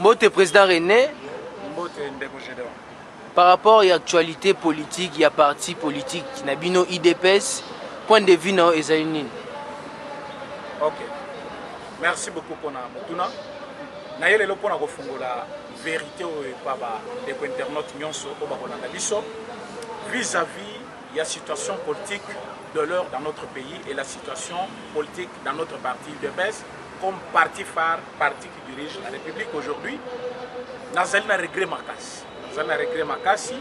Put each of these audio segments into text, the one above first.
Mbote président René. Mbote Ndeko Gédéon. Par rapport à l'actualité politique, il y a parti politique qui n'a pas IDPS, point de vue non Ezaïnine. Ok. Merci beaucoup pour la motuna. Naïe le pona kofungo la vérité au papa des internautes nyonso au bakolanda biso vis-à-vis de la situation politique de l'heure dans notre pays et la situation politique dans notre parti IDPS comme parti phare, parti qui dirige la République aujourd'hui. Nazali na regret makasi. Nazali na regret makasi.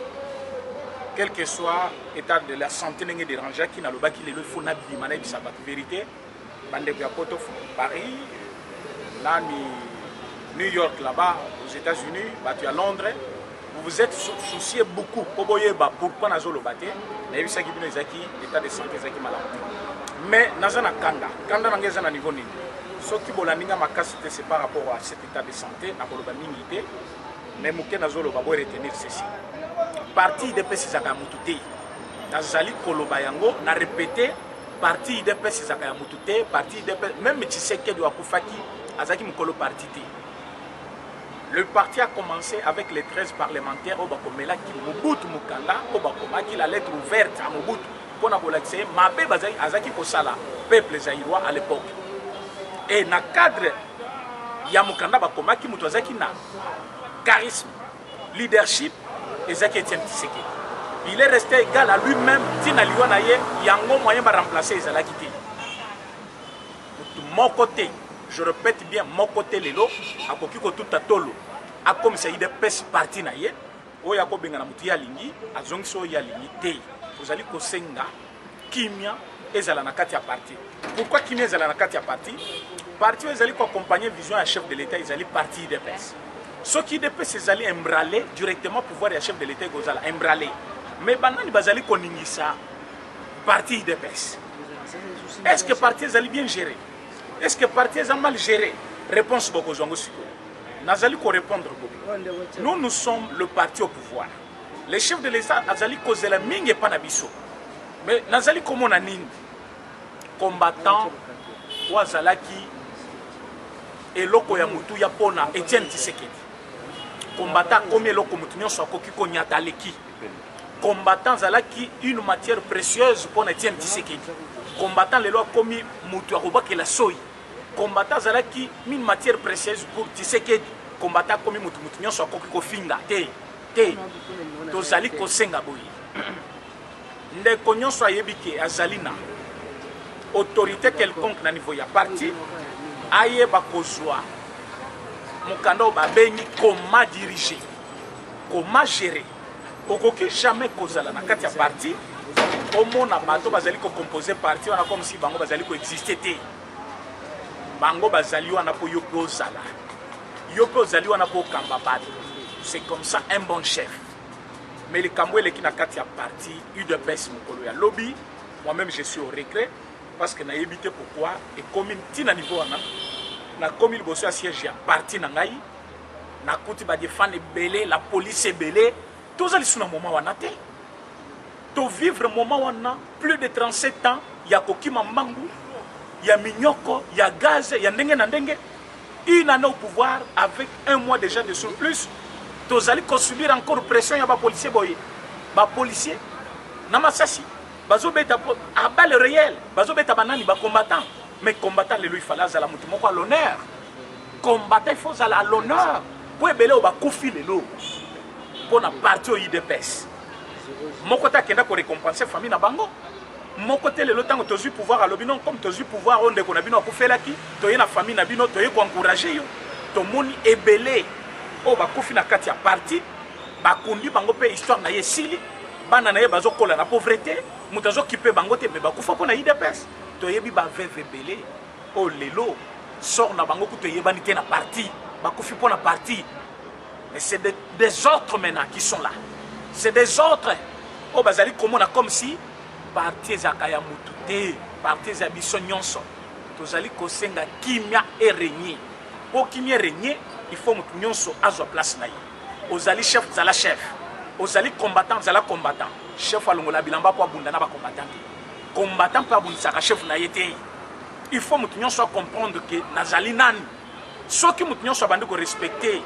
Quel que soit l'état de la santé n'engé dérangé qui n'a le bas qui le faut n'abîmer mané bisa la vérité. Bande ya poto Paris, là New York là-bas aux États-Unis, battu à Londres. Vous vous êtes soucié beaucoup. Pourquoi nazo le batté? N'avez ça qui bino zaki l'état de santé zaki malade. Mais nazana kanda n'engé na niveau ni. Ce qui bolaninga makasi c'est par rapport à cet état de santé na koloba ningité. Mais mouké nazo le babo retenir ceci. Parti IDPS zaka mutute. Nazali koloba yango na répéter parti IDPS zaka mutute, parti IDPS même Tshisekedi wa Kufaki azaki mukolo parti te. Le parti a commencé avec les 13 parlementaires au Bakomela qui Mobutu Mukanda au Bakoma qui la lettre ouverte à Mobutu pour n'abolakse Mabé Bazai Azaki Kosala peuple zaïrois à l'époque. Et na cadre ya Mukanda Bakoma qui Mutwazaki na charisme, leadership et Zaki Etienne Tshisekedi. Il est resté égal à lui-même Tina Liwanaye yango moyen de remplacer Ezalaki te. De mon côté, je répète bien, mon côté lelo, à Kokiko tout à tolo, à comme ça il y a des parti na ye, o ya ko benga na mutu ya lingi, a zongso ya lingi te. Vous allez kosenga kimia ezala na kati ya parti. Pourquoi kimia ezala na kati ya parti? Parti vous allez accompagner vision à chef de l'État, ils allaient parti IDPS. Ceux qui IDPS ils allaient embraler directement pour voir le chef de l'État gozala embraler. Mais banani bazali koningisa parti IDPS. Est-ce que parti ils allaient bien gérer? Est-ce que les partis ont mal géré? Réponse beaucoup de gens. Nazali ko répondre beaucoup. Nous sommes le parti au pouvoir. Les chefs de l'État Nazali cause la mingi pas nabiso. Mais Nazali comme on a ning combattant Wazalaki et loko ya mutu ya pona Etienne Tshisekedi. Combattant comme loko mutu nyonso akoki ko nyataleki. Combattant Zalaki une matière précieuse pour Etienne Tshisekedi. Combattant les lois comme mutu akoba ke la soyi. Combattant Zalaki une matière précieuse pour Tshisekedi. Combattant comme mutu nyonso akoki ko finga te tozali ko senga boyi. Ndeko nyonso ayebike azalina autorité quelconque na niveau ya parti ayeba kozwa mukanda babengi comment diriger, comment gérer. Okoki jamais kozala na kati ya parti omona bato bazali ko composer parti wana comme si bango bazali ko exister te. Bango bazali wana po yo kozala. Yo kozali wana po kamba bato. C'est comme ça un bon chef. Mais les Kamboué qui n'a qu'à parti, UDPS mukolo ya lobby, moi-même je suis au regret parce que n'a évité pourquoi et comme une à niveau na comme il bosse à siège ya parti na ngai na kuti ba défendre belé la police est belé tous ali suna moment wana te to vivre moment wana plus de 37 ans ya kokima mbangu ya minyoko ya gaz ya ndenge na ndenge une année au pouvoir avec un mois déjà de surplus. Tous allez subir encore pression ya ba policier boy. Ba policier na masasi bazo beta à balle réelle, bazo beta banani ba combattant. Mais combattant le lui fallait à la mutu moko à l'honneur. Combattant il faut à l'honneur. Pour belé au ba kofi lelo. Pour na parti au IDPS. Mon côté kenda pour récompenser famille na bango. Mon côté le temps to zu pouvoir à l'obinon comme to zu pouvoir on de ko na bino ko fela ki, to y na famille na bino to y ko encourager yo. To moni ebelé. Oh ba kofi na kati ya parti ba kundi bango pe histoire na yesili bana na ye bazo kola na pauvreté mutazo kipe bango te me ba kufa pona IDPS to yebi ba veve belé oh lelo sort na bango ku to yebani te na parti ba kofi pona parti. Mais c'est des autres maintenant qui sont là, c'est des autres oh bazali comme si parti zakaya mutute parti za biso nyonso tozali kosenga kimia et régner pour kimia régner. Il faut que nous soyons à la place. Ozali chef, zala chef. Ozali combattant, zala combattant. Chef alongola bilamba pour abundana ba combattant. Combattant pour abundisaka chef na yete. Il faut que nous soyons comprendre que nazali nani. Ceux qui nous soyons bandi ko respecter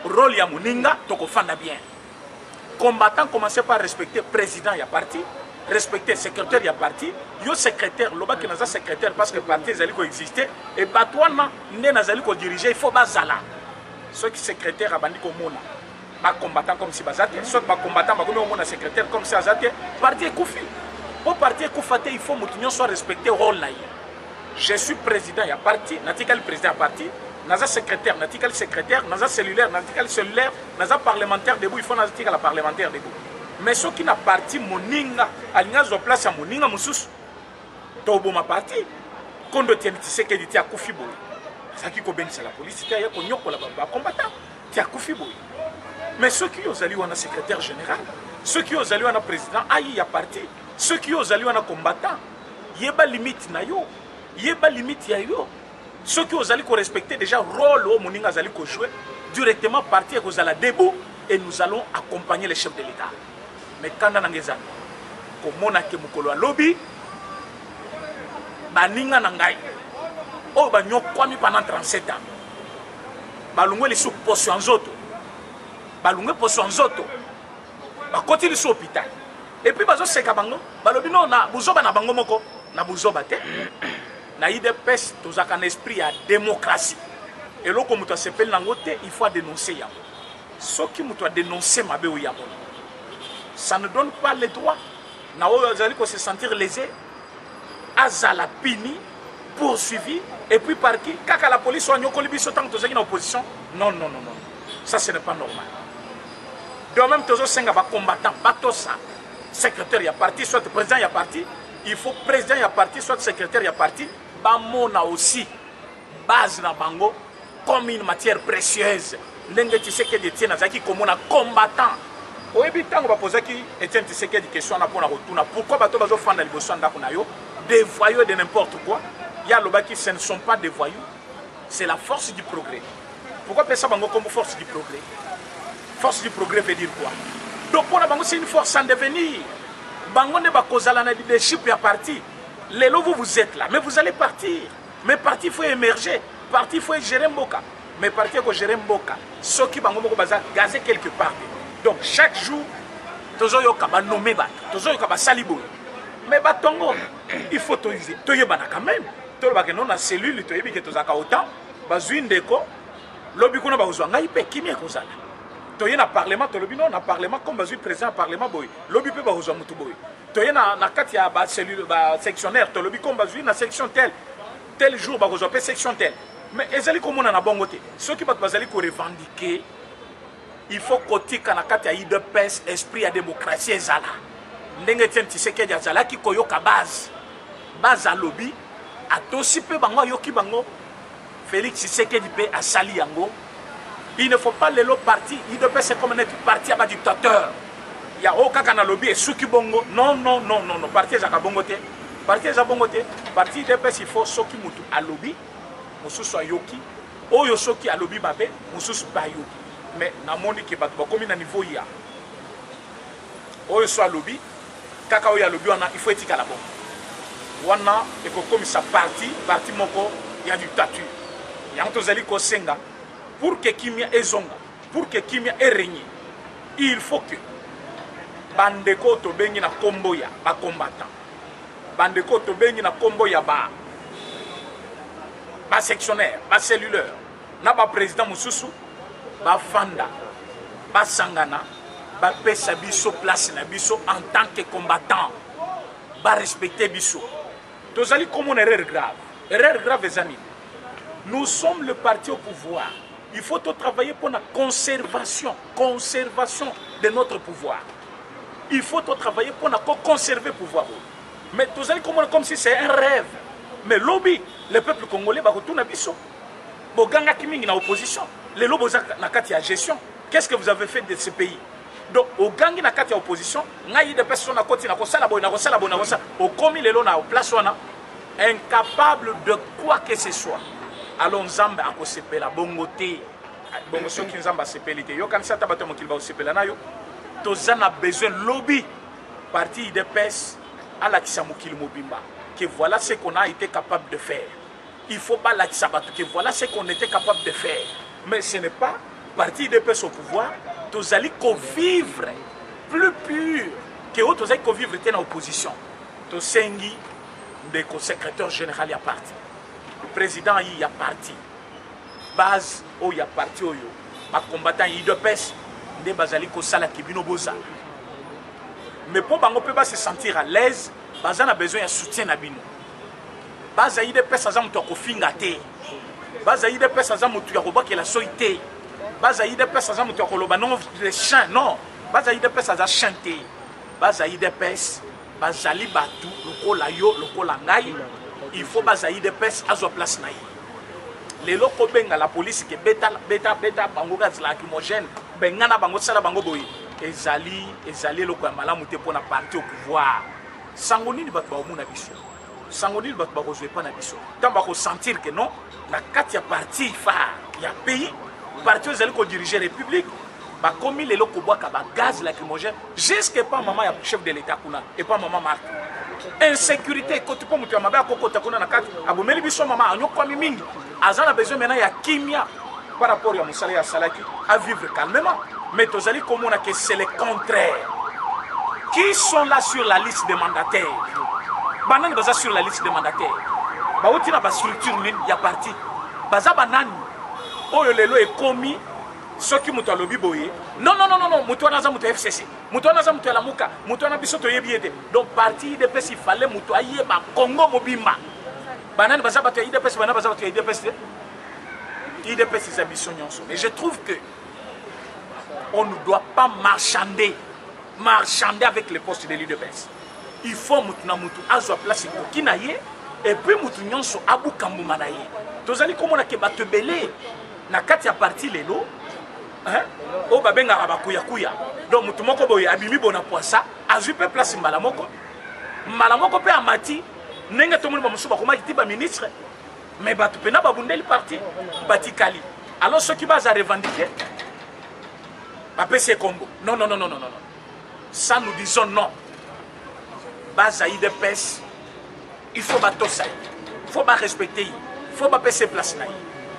rôle ya moninga tokofanda bien. Combattant commencer par respecter président ya parti, respecter secrétaire ya parti, yo secrétaire loba ki naza secrétaire parce que parti ezali ko exister et batwana nde nazali ko diriger il faut bazala. Ceux qui secrétaire abandi ko mona ba combattant comme si bazate, soit ba combattant ba komi mona secrétaire comme si azate, parti ekufi. Pour parti ekufate il faut mutunyo soit respecter rôle na ye. Je suis président ya parti, natika le président ya parti. Naza secrétaire, natika le secrétaire, naza cellulaire, natika le cellulaire, naza parlementaire debout, il faut natika la parlementaire debout. Mais ceux qui n'a parti moninga, alinga zo place à moninga musus, tobo ma parti, kondo tieni tiseke di tia kufi boy. Saki ko benisa la police, tia ko nyoko la ba combattant, tia kufi boy. Mais ceux qui ont allé wana secrétaire général, ceux qui ont allé wana président, ayi ya parti, ceux qui ont allé wana combattant, yeba limite na yo, yeba limite ya yo. Ceux qui ont allé respecter déjà le rôle où Moninga a joué, directement partir aux ala debout et nous allons accompagner les chefs de l'État. Mais quand on a des amis, comme on a Mukolo lobby, Baninga Nangai, oh Banyo Kwami pendant 37 ans, Balungwe les sous potion zoto, Balungwe potion zoto, Bakoti les sous hôpital. Et puis Bazo Sekabango, Balobino na Buzoba na Bango Moko, na Buzoba te. Na IDPS, tous un esprit à démocratie. Et là, comme tu s'appelle Nangote, il faut dénoncer Yamo. Ce qui m'a dénoncé ma béou Yamo. Ça ne donne pas le droit. Nao Azali ko se sentir lésé. Azala pini, poursuivi. Et puis par qui? Kaka la police soit nyoko libi sotant que tu es en opposition. Non, non, non, non. Ça, ce n'est pas normal. De même, tu es un combattant, batosa, secrétaire, il y a parti, soit président, il y a parti. Il faut président, il y a parti, soit secrétaire, il y a parti. Bamona aussi base na bango comme une matière précieuse. Ndenge Tshisekedi de tiena zaki comme un combattant. Oyebi tango ba poser ki Etienne Tshisekedi question na pona retourna. Pourquoi bato bazo fanda liboso ndako na yo des voyous de n'importe quoi. Ya lobaki ce ne sont pas des voyous. C'est la force du progrès. Pourquoi penser bango comme force du progrès? Force du progrès veut dire quoi? Donc pour bango c'est une force en devenir. Bango ne ba kozala na leadership ya parti. Les lots, vous êtes là, mais vous allez partir. Mais parti, il faut émerger. Parti, il faut gérer Mboka. Mais parti, il faut gérer Mboka. Ceux qui vont gazer quelque part. Donc, chaque jour, tous les gens vont nommer, tous les gens vont salibo. Mais batongo, il faut te dire, tu es quand même. Tu es dans la cellule, tu es que tu as autant. Tu es une déco. L'objet qu'on a besoin, qui est causal. Tu es dans le parlement, tu es dans le parlement, comme tu es président du parlement. L'objet peut besoin de tout. Tu es dans la cellule sectionnaire, tu es dans la section tel jour, tu es dans la section telle. Mais les comme on a bon côté. Ceux qui vont revendiquer, il faut que tu aies IDPS, esprit à démocratie. Ndenge tiens, tu sais qu'il y a des qui ont base à lobby, à aussi peu bango yoki bango. Félix Tshisekedi pe à sali yango. Il ne faut pas les lots partis. IDPS c'est comme un parti à dictateur. Il y a aucun canal lobby et Souki Bongo. Non, non, non, non, non. Parti à Bongote. Parti à Bongote. Parti d'EPS, il faut Soki Moutou à lobby. Moussou soit Yoki. Oyo Soki à lobby Babé. Moussou soit Yoki. Mais dans le monde qui est pas comme il niveau il y a. Oyo soit lobby. Kaka Oya lobby, il faut éthique à la bombe. Wana, et comme ça parti moko, il y a du tatu. Il y a un tozali ko senga. Pour que Kimia ait zonga. Pour que Kimia ait régné. Il faut que bandeko to bengi na kombo ya ba combattant. Bandeko to bengi na kombo ya ba sectionnaire, ba cellulaire, na ba président mususu, ba fanda, ba sangana, ba pesa biso place na biso en tant que combattant, ba respecter biso. Tozali comme une erreur grave. Erreur grave les amis. Nous sommes le parti au pouvoir. Il faut travailler pour la conservation de notre pouvoir. Il faut travailler pour conserver le pouvoir. Mais tout allez comme si c'est un rêve. Mais lobby, le peuple congolais va retourner à Bissot. Boganga Kiming na opposition. Les lobos na kati à gestion. Qu'est-ce que vous avez fait de ce pays? Donc, au gang na kati à opposition, ngayi de personnes à côté na kosala boy na kosala boy na kosala. Au commis les lots na place wana, incapable de quoi que ce soit. Allons Zamba à Kosepe la bongoté. Bongo ceux qui Zamba sepelité. Yo kan sa tabato mo kilba sepela na yo. Tozana besoin lobby parti IDPS à la Kisamukil Mobimba que voilà ce qu'on a été capable de faire. Il faut pas la Kisabatou que voilà ce qu'on était capable de faire. Mais ce n'est pas parti IDPS au pouvoir tozali vivre plus pur que autres tozali vivre dans l'opposition. Tosengi le secrétaire général ya parti, président y a parti, base o ya parti oyo, ba combattant IDPS nde bazali ko sala kibino boza. Mais pour bango peut pas se sentir à l'aise, baza na besoin de soutien na bino. Baza IDPS aza mutu akofinga te. Baza IDPS aza mutu ya kobaki la soité. Baza IDPS aza mutu ya koloba non les chants non. Baza IDPS aza chanter. Baza IDPS bazali batu lokola yo lokola ngai. Il faut baza IDPS azwa place na ye. Lelo ko benga la police ke beta bango gaz lacrymogène bengana bango sala bango boyi. Ezali loko ya malamu te pona parti au pouvoir. Sango nini bato ba omuna biso. Sango nini bato ba kozwe pa na biso. Tamba ko sentir que non la kati ya parti phare ya pays parti ezali ko diriger république ba komi lelo ko boaka ba gaz lacrymogène jusque pas maman ya chef de l'état kuna et pas maman Marc. Insécurité côté pas mutu ya mabe akokota kuna na kati abomeli biso maman anyokwami mingi azana besoin maintenant ya kimia par rapport à Moussala ya Salaki à vivre calmement. Mais tozali komona que c'est le contraire. Qui sont là sur la liste des mandataires? Banani baza sur la liste des mandataires. Baouti na ba structure nini ya parti. Baza banani. Oyo lelo est commis ce qui muto lobi boye. Non, muto na za muto FCC. Muto na za muto la muka. Muto na biso to yebiete. Donc parti IDPS il fallait muto ayeba Congo mobimba. Banani baza bato IDPS banani baza bato IDPS. IDPS c'est ambition nyonso. Mais je trouve que on ne doit pas marchander avec les postes de l'IDPS. Il faut mutuna mutu azwa place ko naye et puis mutu nyonso abu kambuma naye. Tozali komona ke bato belé na kati ya parti lelo hein o babenga bakuya kuya. Donc mutu moko boye abimi bona poisa azwi pe place mbala moko pe amati nenga tomoni ba musuba koma kitiba ministre mais bato pena babundeli parti batikali. Alors ceux qui basent à revendiquer c'est Congo. Non. Ça nous disons non. Base à IDPS, il faut battre ça. Il faut respecter. Il faut pas ses places.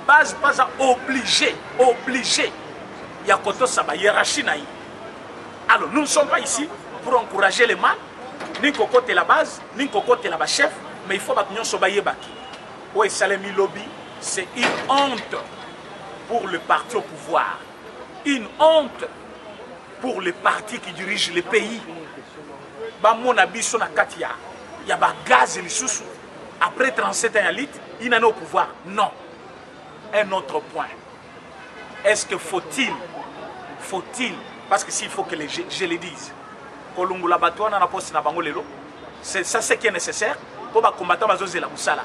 Base pas obligé. Il y a koto saba hiérarchie naï. Alors nous ne sommes pas ici pour encourager les mal, ni côté la base, ni côté la chef, mais il faut battre nous soba yebaki. Ouais, Salemi Lobby, c'est une honte pour le parti au pouvoir. Une honte pour les partis qui dirigent le pays. Mon abisso na katia, il y a ba gaz et sous. Après 37 ans il en a au pouvoir. Non. Un autre point. Est-ce que faut-il, parce que s'il faut que je le dise, Kolungula Batouana na poste na bango lelo, c'est ça ce qui est nécessaire pour combattre la Moussala.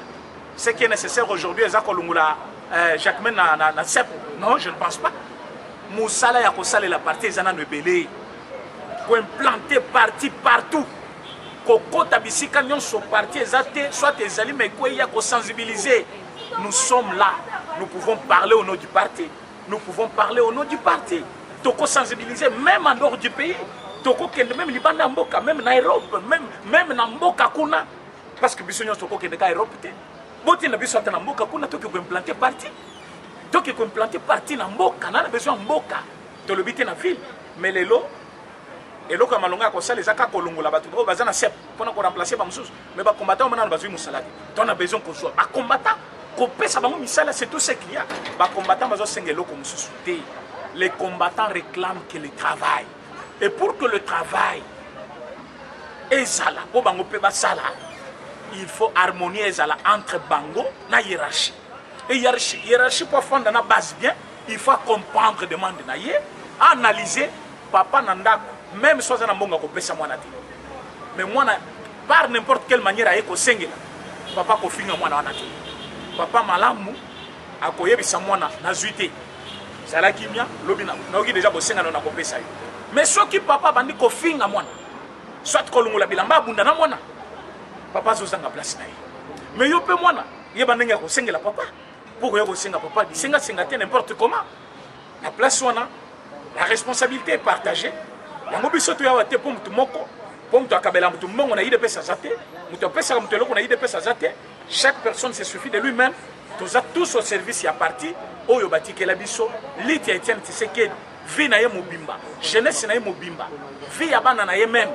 Ce qui est nécessaire aujourd'hui, c'est Kolungula Jacquemin na CEP. Non, je ne pense pas. Moussala ya kosala la partie zana nebele ko implanter parti partout koko tabisika nyonso parti ezate soit ezali mais ko ya ko sensibiliser. Nous sommes là, nous pouvons parler au nom du parti, toko sensibiliser même en dehors du pays, toko kende même libanda mboka, même na Europe, même na mboka kuna parce que biso nyonso toko kende ka Europe te boti na biso ta na mboka kuna toko ko implanter parti. Donc il faut implanter parti dans Mboka, on a besoin de Mboka, de l'habiter dans la ville. Mais les lots, comme Malonga, comme ça, les Aka Kolongo, la bateau, on a CEP, pour nous remplacer par Moussous. Mais les combattants, on a besoin de Moussalade. On a besoin qu'on soit. Les combattants, qu'on paie ça, c'est tout ce qu'il y a. Les combattants, on a besoin de Moussous. Les combattants réclament que le travail. Et pour que le travail est Zala, pour Bango Peba Sala, il faut harmonier Zala entre Bango et la hiérarchie. Et hiérarchie pour fondre dans la base bien, il faut comprendre demande naïe, analyser papa nanda même soit dans bonga ko pesa mwana te. Mais moi par n'importe quelle manière aye ko sengela papa ko finga mwana wana te. Papa malamu akoyebisa mwana na zuité. Sala kimia lobina noki déjà ko senga na ko pesa yo. Mais soki papa bandi ko finga mwana soit ko lungola bilamba bunda na mwana papa zozanga place naïe. Mais yo pe mwana yeba ndenge ko sengela papa. Pour que vous papa dit n'importe comment. La place on a, la responsabilité est partagée. La mobilisation est pour tout le monde. Pour tout le monde, on a IDPS à Zate. Chaque personne se suffit de lui-même. Tous au service, il y a parti. oyo batikela biso liti ya Etienne Tshisekedi vie na ye mobimba jeunesse na ye mobimba vie ya bana na ye même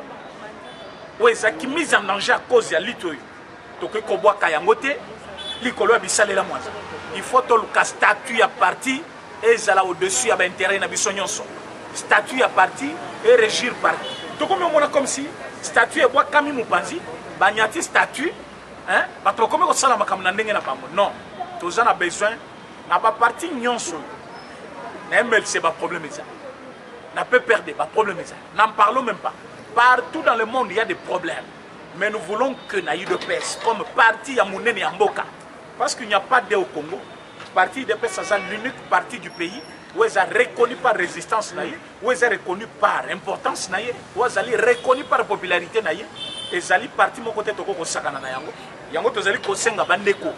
oyo ezalaki mise en danger à cause ya liti oyo tokoki kobwaka yango te likolo ya bisalela mwaza il faut toluka statut ya parti ezala au-dessus ya baintérêt na biso nyonso statut ya parti et régir parti tokomi omona comme si statut ebwakami mopanzi banyati statut bato bakomi kosala makambo na ndenge na bango non toza na besoin na baparti nyonso na MLC baproblème eza na PPRD baproblème eza n'en parlons même pas partout dans le monde il y a des problèmes mais nous voulons que na UDPS comme parti ya monene ya mboka parce qu'il n'y a pas d'eux au Congo parti UDPS c'est l'unique parti du pays où ils sont reconnus par résistance où ils sont reconnus par importance où ils sont reconnus par popularité et zali parti mon côté toko ko sakana na yango yango tozali ko senga bandeko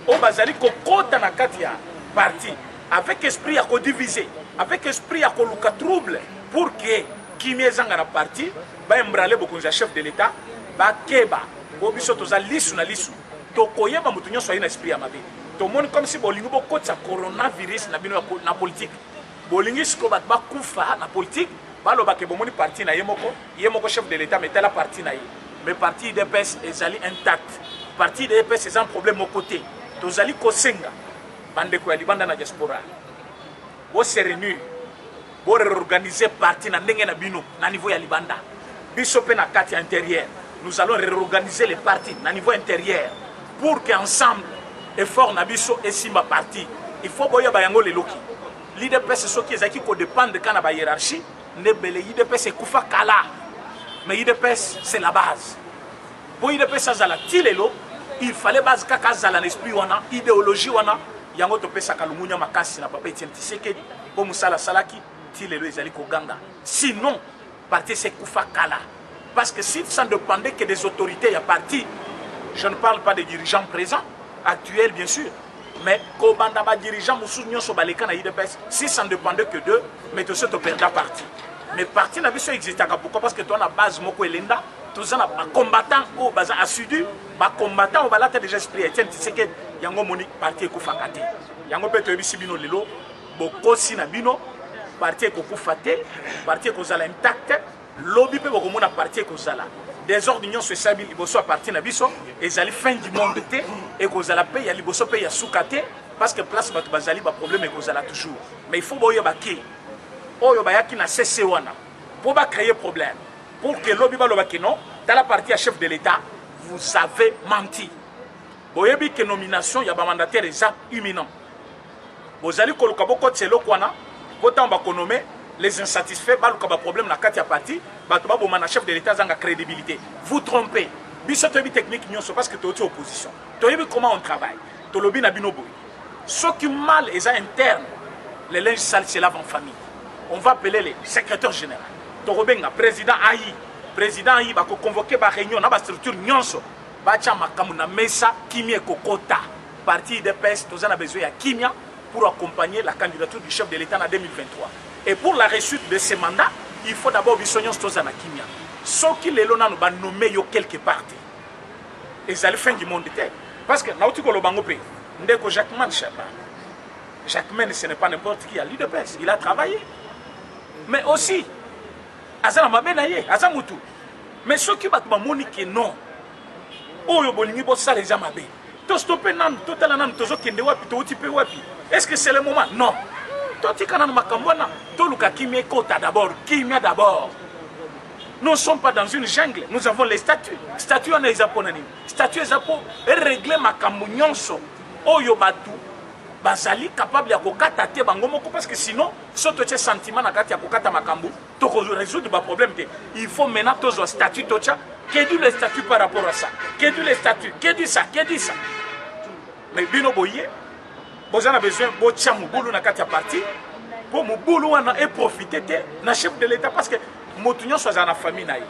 o bazali ko kota na kati ya parti avec esprit à ko diviser avec esprit à ko luka trouble pour que kimi ezanga na parti ba embrale bokonza chef de l'état ba keba bo biso tozali lisu na lisu tokoyeba mutu nyonso ayina esprit ya mabe tout le monde comme si bolingo bokotsa coronavirus na bino na politique bolingi siko bat bakufa na politique baloba ke bomoni parti na yemoko chef de l'état metela parti na ye mais parti UDPS ezali intact parti UDPS c'est un problème au côté tozali kosenga bandeko ya libanda na diaspora bo se réunir bo réorganiser parti na ndenge na bino na niveau ya libanda biso pe na kati intérieur nous allons réorganiser les partis na niveau intérieur pour que ensemble effort na biso esimba parti il faut boya bayango leloki l'IDPS ce qui ezaki ko dépendre kana ba hiérarchie ne bele IDPS ekufa kala mais IDPS c'est la base pour IDPS azala tilelo il fallait base kaka azala l'esprit wana idéologie wana yango to pesa kalumunya makasi na papa Etienne Tshisekedi pour musala salaki tilelo ezali ko ganga sinon parti c'est kufa kala parce que si ça ne dépendait que des autorités ya parti je ne parle pas des dirigeants présents actuels bien sûr mais kobanda ba dirigeant musu nyonso baleka na IDPS si ça ne dépendait que d'eux mais tout ça to perdre parti mais parti na biso existaka pourquoi parce que toi na base moko elenda tous na combattant au baza assidu ba combattant au balata déjà esprit Etienne Tshisekedi yango moni parti ekufa te yango peto ebisi bino lelo bokosi na bino parti ekufa te parti ekozala intact lobby pe bokomona parti ekozala désordre nyonso esabi liboso a parti na biso ezali fin du monde te ekozala pe ya liboso pe ya suka te parce que place bato bazali ba problème ekozala toujours mais il faut boyeba ke oyo bayaki na CC wana pour ba créer problème pour que lobby baloba ke non dans la partie à chef de l'état vous avez menti boyebi ke nomination ya ba mandataire eza imminent bozali koluka boko tselo kwana botan ba konomé les insatisfaits baluka ba problème na kati ya parti bato ba bomana chef de l'état zanga crédibilité vous trompez biso toyebi technique nyonso parce que toti opposition toyebi comment on travaille to lobby na bino boy ce qui mal est interne les linges sales se lavent en famille on va appeler les secrétaires généraux to robenga président ayi ba ko convoquer ba réunion na ba structure nyonso ba cha makamu na mesa kimia kokota parti UDPS tozana besoin ya kimia pour accompagner la candidature du chef de l'état en 2023 et pour la réussite de ce mandat il faut d'abord bisognos tozana kimia ce qui les lona no ba nommer yo quelque part et ça le fin du monde était parce que nauti ko lobango pe ndeko Jacquemin ce n'est pas n'importe qui à l'UDPS il a travaillé mais aussi azana mabenaye azamutu mais ce qui bat monique non oyo bolingi bo sala les amabe to stopper nan total nan tozo kende wapi to uti pe wapi est-ce que c'est le moment non toti kana makambona to luka kimia kota d'abord kimia d'abord nous ne sommes pas dans une jungle nous avons les statuts on est japonais statuts zapo régler makambo nyonso oyo batu bazali capable ya kokata te bango moko parce que sinon soto tche sentiment na kati ya kokata makambo to résoudre ba problème te il faut maintenant tozo statut tocha que dit le statut par rapport à ça que dit le statut que dit ça mais bino boye bozana besoin bo tia mubulu na kati ya parti pour mubulu wana et profiter te na chef de l'état parce que motu nyonso aza na famille na ye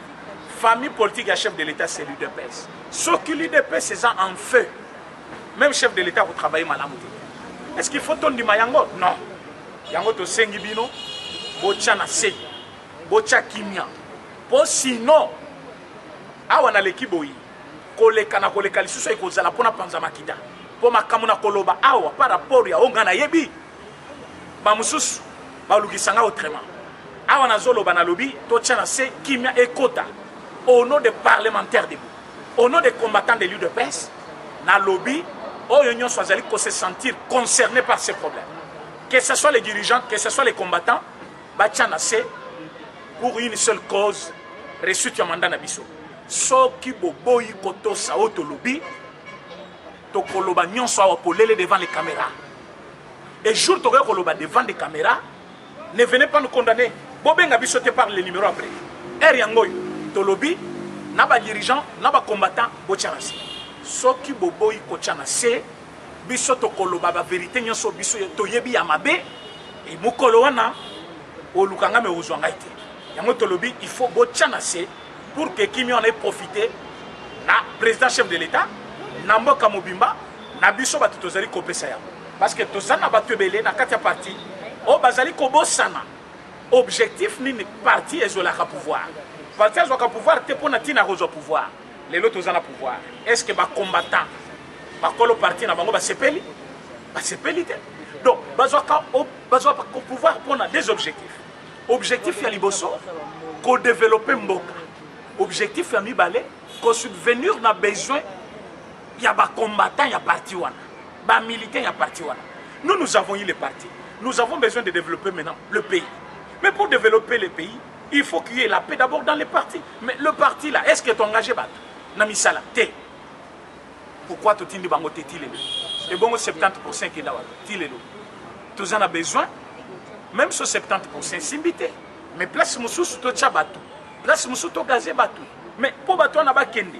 famille politique ya chef de l'état c'est l'UDPS ce qui l'UDPS c'est en feu même chef de l'état vous travaillez malamu te est-ce qu'il faut tondima yango non yango to sengi bino bo tia na se bo tia kimia po sinon awa na l'équipe boyi koleka na koleka lisusu ekozala pona panza makida po makamuna koloba awa par rapport ya onga na yebi ba mususu ba lukisanga autrement awa nazolo ba na lobby to tchana se kimia ekota au nom des parlementaires debout au nom des combattants de l'UDPS na lobby oyo nyonso azali ko se sentir concerné par ces problèmes que ce soit les dirigeants que ce soit les combattants ba tchana se pour une seule cause reçu tu mandat na biso soki boboyi kotosa auto lobby to koloba nyonso awa polele devant les caméras et jour to koloba devant des caméras ne venez pas nous condamner bobenga biso te par les numéros après er yangoyo to lobby na ba dirigeant na ba combattant bo tchana se soki boboyi ko tchana se biso to koloba ba vérité nyonso biso to yebi ya mabe et mukolo wana olukanga me ozwanga ite yango to lobby il faut bo tchana se pour que Kimi en ait profité, na président chef de l'État, na mboka mobimba, na biso batu tozali kopesa ya. Parce que tozana batu belé na katia parti, o bazali kobo sana. Objectif ni parti ezolaka pouvoir. Parti ezolaka pouvoir te pona tina rozo pouvoir. Lelo tozana pouvoir. Est-ce que ba combattant ba kolo parti na bango ba sepeli? Ba sepeli te. Donc bazoka pouvoir pona des objectifs. Objectif ya liboso ko développer mboka. Objectif ya mibale ko subvenir na besoin ya ba combattant ya parti wana ba militant ya parti wana. Nous avons eu les partis. Nous avons besoin de développer maintenant le pays. Mais pour développer le pays, il faut qu'il y ait la paix d'abord dans les partis. Mais le parti là, est-ce que tu es engagé bato na misala te? Pourquoi tu tindi bango te tilelo? Et bon 70% qui là tilelo. Tu en as besoin même ce 70% simbité. Mais place mususu to tcha bato. Place musuto gazé batou. Mais pour batou na ba kende,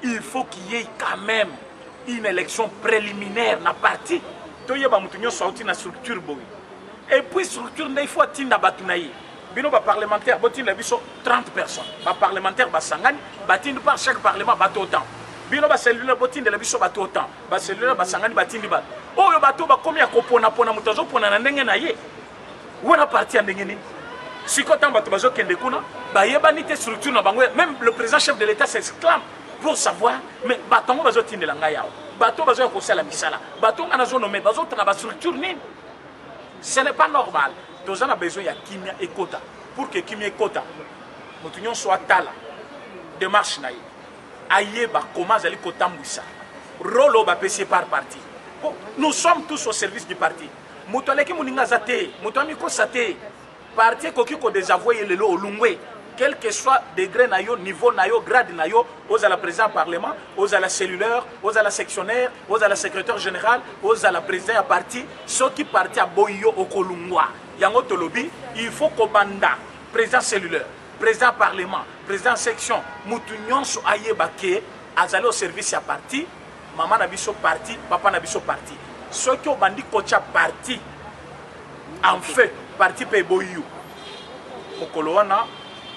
il faut qu'il y ait quand même une élection préliminaire na parti. To yeba mutu nyo sorti na structure boy. Et puis structure il faut tinda batou na yi. Bino ba parlementaire botin la biso 30 personnes. Ba parlementaire ba sangani, batin par chaque parlement batou autant. Bino ba cellule botin de la biso batou autant. Ba cellule ba sangani batin di bat. Oh yo batou ba komi ya kopona pona mutazo pona na ndenge na ye. Wona parti ndenge ni. Si quand on va kende kuna, structure même le président chef de l'État s'exclame pour savoir mais batongo bazo tinde la ngaya. Bato bazo ko sala misala. Bato ngana zo nomé bazo tana ba structure ni. Ce n'est pas normal. Nous avons besoin de kimia et quota pour que kimia et quota nous soit tala démarche naïe. Aïe ba comment zali kota moussa. Rolo ba PC par parti. Nous sommes tous au service du parti. Mutoleki muninga zate, mutami ko sate. Parti qui ko désavoué le lo olungwe quel que soit degré nayo niveau nayo grade nayo aux à la président parlement aux à la cellulaire aux à la sectionnaire aux à la secrétaire général aux à la président à parti ceux qui parti à boyo okolungwa yango tolobi il faut ko banda président cellulaire président parlement président section mutu nyonso ayeba ke azali au service à parti maman na biso parti papa na biso parti ceux qui obandi kocha parti en fait parti pe boyu okolo wana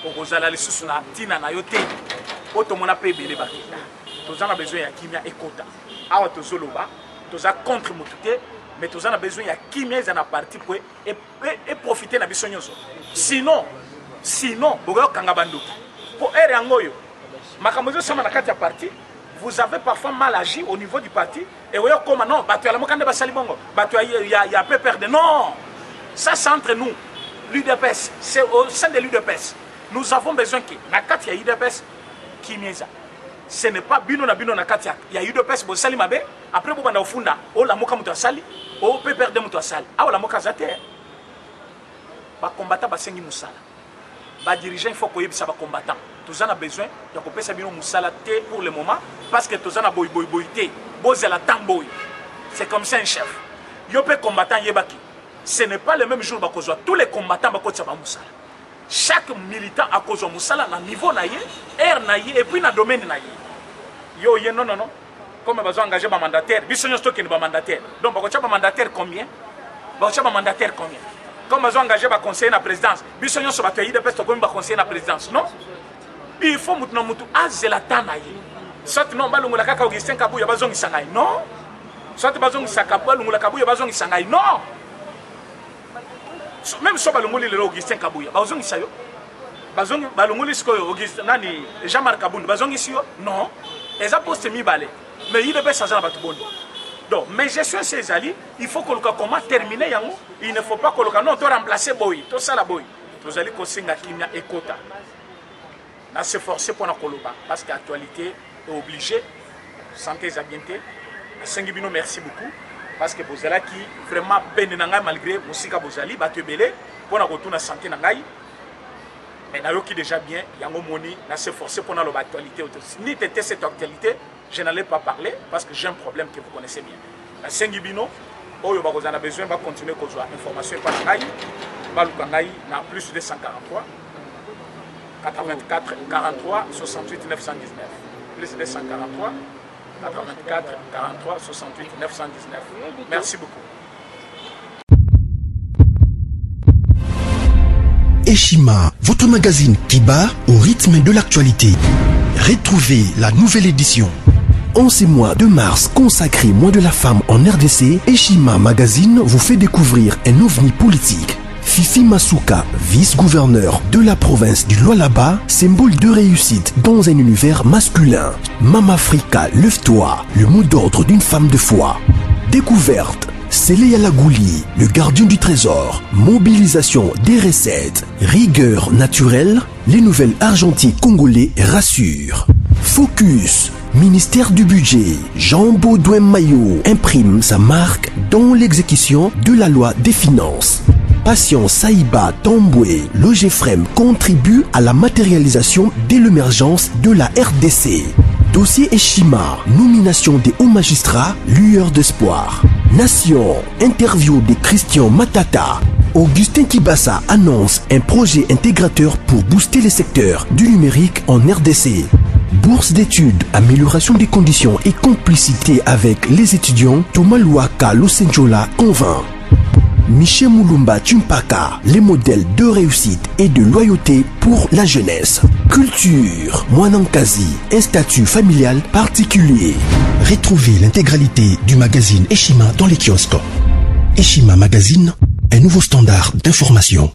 okozala lisusu na tina na yo te otomona pe belé bakita tozana besoin ya kimia ekota awa tozoloba toza contre mutute mais tozana besoin ya kimia za na parti po et profiter na biso nyonso sinon bogo kanga banduki po ere yangoyo makambo zo sama na kati ya parti vous avez parfois mal agi au niveau du parti et oyo koma non bato ya mokande basali bongo bato ya peu perdre non. Ça, c'est entre nous. L'UDPS, c'est au sein de l'UDPS. Nous avons besoin que, na kati ya UDPS, qui mieza. Ce n'est pas bino na kati ya UDPS, bo sali mabe, après bo banda ofunda, o la moka mutu asali, o pe perde mutu asali. Ah, la moka zate. Ba combattant ba sengi musala. Ba dirigeant, il faut qu'on y ait ba combattant. Tous en a besoin, donc on peut s'abîmer musala te pour le moment, parce que tous en a boy te. Boze la tamboy. C'est comme ça un chef. Yo pe combattant yebaki. Ce n'est pas le même jour que tous les combattants sont Moussala. Chaque militant a cause de Moussala à niveau naïe, air naïe et puis dans le domaine naïe. Yo, non. Comme ils ont engagé un mandataire, ils sont un mandataire. Donc, ils ont un mandataire combien? Comme ils ont engagé un conseiller de la présidence, ils sont un conseiller de la présidence. Non? Il faut que nous azélata naïe. Soit non, nous avons Augustin Kabouya, non? Soit nous avons Augustin non? Même si balongoli le Augustin Kabouya, bazongi sayo, bazongi balongoli skoyo Augustin nani Jean-Marc Kabund, bazongi siyo, non, eza poste mi balé, mais il devait s'agir à batuboni. Donc, mais gestion ces alliés, il faut que le comment terminer yango, il ne faut pas que le non to remplacer boy, tout ça la boy. Tous allez ko singa kimia ekota. Na se forcer pour na koloba parce que l'actualité est obligée. Santé zabienté. Sengi bino merci beaucoup parce que vous allez qui vraiment peine nanga malgré musika bozali batebele pour na retourner santé nangai. Mais na yo qui déjà bien yango moni na se forcer pour na lo actualité. Ni tete cette actualité. Je n'allais pas parler parce que j'ai un problème que vous connaissez bien. La Sengibino, oh, vous avez besoin de continuer à avoir information par Ngai. Balukangai n'a plus de 143, 84, 43, 68, 919. Plus de 143, 84, 43, 68, 919. Merci beaucoup. Eshima, votre magazine qui bat au rythme de l'actualité. Retrouvez la nouvelle édition. En ce mois de mars consacré mois de la femme en RDC, Eshima Magazine vous fait découvrir un ovni politique. Fifi Masuka, vice-gouverneur de la province du Lualaba, symbole de réussite dans un univers masculin. Mama Africa, lève-toi, le mot d'ordre d'une femme de foi. Découverte. Sélé Alagouli, le gardien du trésor, mobilisation des recettes, rigueur naturelle, les nouvelles argentiques congolais rassurent. Focus, ministère du budget, Jean Baudouin Maillot imprime sa marque dans l'exécution de la loi des finances. Patience Saïba Tamboué, Logefrem contribue à la matérialisation de l'émergence de la RDC. Dossier Eshima, nomination des hauts magistrats, lueur d'espoir. Nation, interview de Christian Matata. Augustin Kibassa annonce un projet intégrateur pour booster les secteurs du numérique en RDC. Bourse d'études, amélioration des conditions et complicité avec les étudiants, Thomas Luaka Losenjola convainc. Michel Moulumba Tumpaka, les modèles de réussite et de loyauté pour la jeunesse. Culture, Mwanankazi, un statut familial particulier. Retrouvez l'intégralité du magazine Eshima dans les kiosques. Eshima Magazine, un nouveau standard d'information.